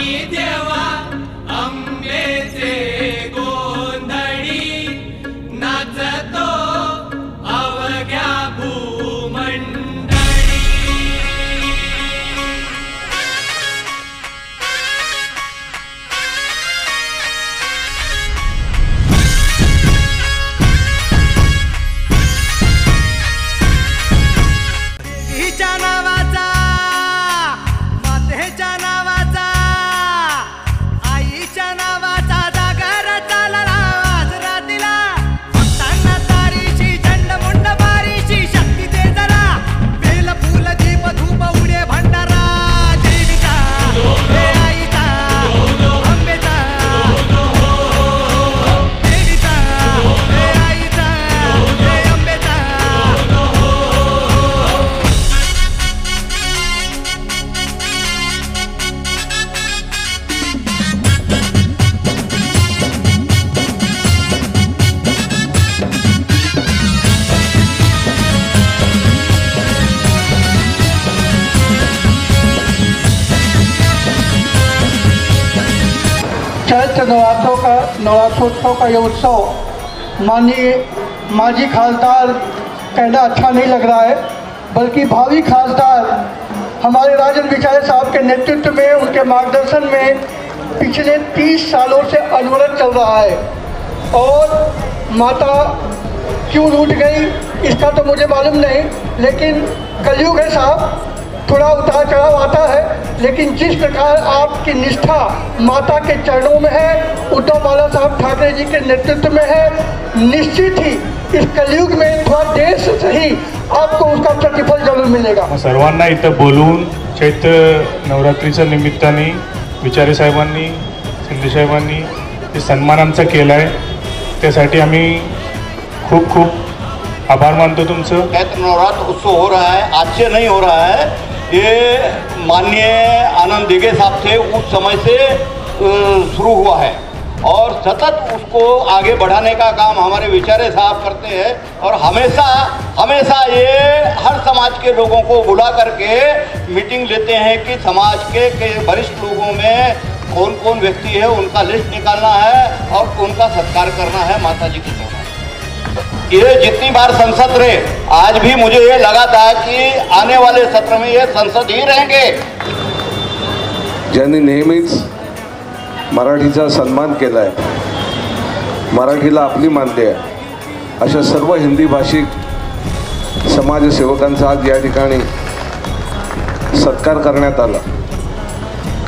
आम्ही देवा अंबेचे गोंधळी नाचतो अवघ्या भूमंडळी। हिच्या नावाचा मातेच्या नावाचा आईच्या नावाचा जागर चालला आज रातीला भक्तांना तारीची झंड मुंड बारीची शक्ती दे जरा बेल फूल दीप धूप उडे भंडारा देवीचा हे आईचा अंबेचा देवीचा हे आईचा हे अंबेचा। चैत्र नवरात्रोत्सव का ये उत्सव माननीय माजी खासदार कहना अच्छा नहीं लग रहा है, बल्कि भावी खासदार हमारे राजन विचारे साहब के नेतृत्व में उनके मार्गदर्शन में पिछले 30 सालों से अनवरत चल रहा है। और माता क्यों रूठ गई इसका तो मुझे मालूम नहीं, लेकिन कलयुग है साहब, थोड़ा उतार चढ़ाव आता है, लेकिन जिस प्रकार आपकी निष्ठा माता के चरणों में है, उद्धव बाला साहब ठाकरे जी के नेतृत्व में है, निश्चित ही इस कलयुग में थोड़ा देर से सही आपको उसका प्रतिफल जरूर मिलेगा। सर्वांना इथं बोलवून चैत्र नवरात्रीच्या निमित्ताने विचारे साहेबांनी शिंदे साहेबांनी जे सन्मान आमचा केला आहे त्यासाठी आम्ही खूप खूप आभार मानतो तुमचं। चैत्र नवरात्र उत्सव हो रहा है, आज से नहीं हो रहा है, ये माननीय आनंद दिघे साहब से उस समय से शुरू हुआ है और सतत उसको आगे बढ़ाने का काम हमारे विचारे साहब करते हैं। और हमेशा हमेशा ये हर समाज के लोगों को बुला करके मीटिंग लेते हैं कि समाज के वरिष्ठ लोगों में कौन कौन व्यक्ति है उनका लिस्ट निकालना है और उनका सत्कार करना है माता जी की तरफ। ये जितनी बार संसद रहे, आज भी मुझे ये लगा था कि आने वाले सत्र में ये संसद ही रहेंगे। ज्यांनी नेहमीच मराठीचा सन्मान केला आहे, मराठीला आपली मानली आहे, अशा सर्व हिंदी भाषिक समाजसेवकांचा आज या ठिकाणी सत्कार करण्यात आला।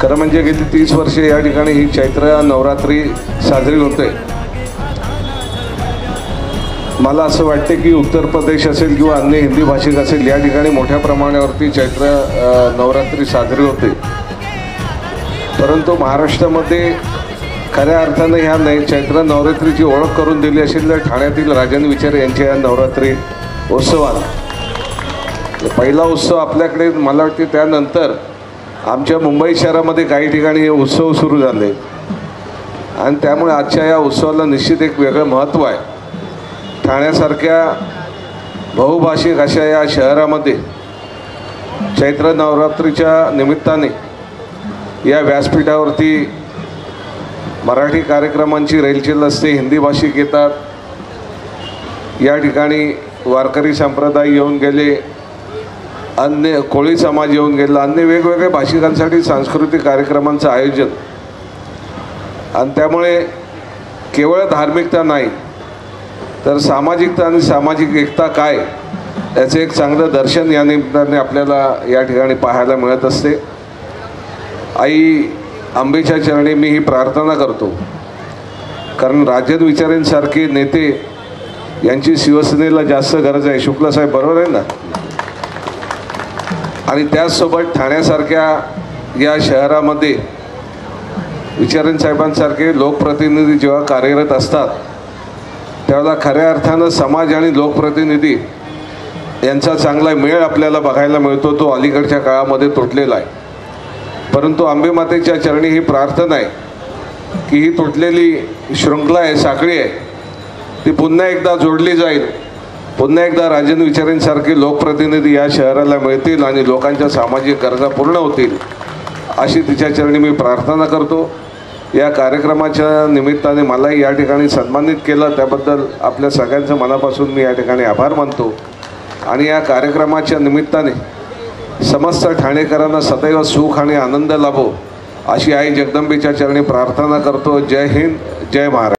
खरं म्हणजे गेली 30 वर्षे या ठिकाणी ही चैत्र नवरात्री साजरी होते। मला असं वाटते की उत्तर प्रदेश असेल किंवा अन्य हिंदी भाषिक असेल या ठिकाणी मोठ्या प्रमाणावरती चैत्र नवरात्री साजरी होते, परंतु महाराष्ट्रामध्ये खऱ्या अर्थानं ह्या चैत्र नवरात्रीची ओळख करून दिली असेल तर ठाण्यातील राजन विचारे यांच्या या नवरात्री उत्सवात पहिला उत्सव आपल्याकडे मला वाटते। त्यानंतर आमच्या मुंबई शहरामध्ये काही ठिकाणी हे उत्सव सुरू झाले आणि त्यामुळे आजच्या या उत्सवाला निश्चित एक वेगळं महत्त्व आहे। ठाण्यासारख्या बहुभाषिक अशा या शहरामध्ये चैत्र नवरात्रीच्या निमित्ताने या व्यासपीठावरती मराठी कार्यक्रमांची रेलचेल असते, हिंदी भाषिक येतात, या ठिकाणी वारकरी संप्रदाय येऊन गेले, अन्य कोळी समाज येऊन गेला, अन्य वेगवेगळ्या भाषिकांसाठी सांस्कृतिक कार्यक्रमांचं आयोजन। आणि त्यामुळे केवळ धार्मिकता नाही तर सामाजिकता आणि सामाजिक एकता काय याचं एक चांगलं दर्शन या निमित्ताने आपल्याला या ठिकाणी पाहायला मिळत असते। आई अंबेच्या चरणी मी ही प्रार्थना करतो, कारण राजन विचारेंसारखे नेते यांची शिवसेनेला जास्त गरज आहे। शुक्ला साहेब बरोबर आहे ना? आणि त्याचसोबत ठाण्यासारख्या या शहरामध्ये विचारें साहेबांसारखे लोकप्रतिनिधी जेव्हा कार्यरत असतात त्यावेळेला खऱ्या अर्थानं समाज आणि लोकप्रतिनिधी यांचा चांगला मेळ आपल्याला बघायला मिळतो। तो अलीकडच्या काळामध्ये तुटलेला आहे, परंतु अंबे मातेच्या चरणी ही प्रार्थना आहे की ही तुटलेली शृंखला आहे, साखळी आहे, ती पुन्हा एकदा जोडली जाईल। पुन्हा एकदा राजन विचारेंसारखे लोकप्रतिनिधी या शहराला मिळतील आणि लोकांच्या सामाजिक गरजा पूर्ण होतील अशी तिच्या चरणी मी प्रार्थना करतो. या कार्यक्रमाच्या निमित्ताने मलाही या ठिकाणी सन्मानित केलं त्याबद्दल आपल्या सगळ्यांचं मनापासून मी या ठिकाणी आभार मानतो. आणि या कार्यक्रमाच्या निमित्ताने समस्त ठाणेकरांना सदैव सुख आणि आनंद लाभो अशी आई जगदंबेच्या चरणी प्रार्थना करतो. जय हिंद, जय महाराष्ट्र.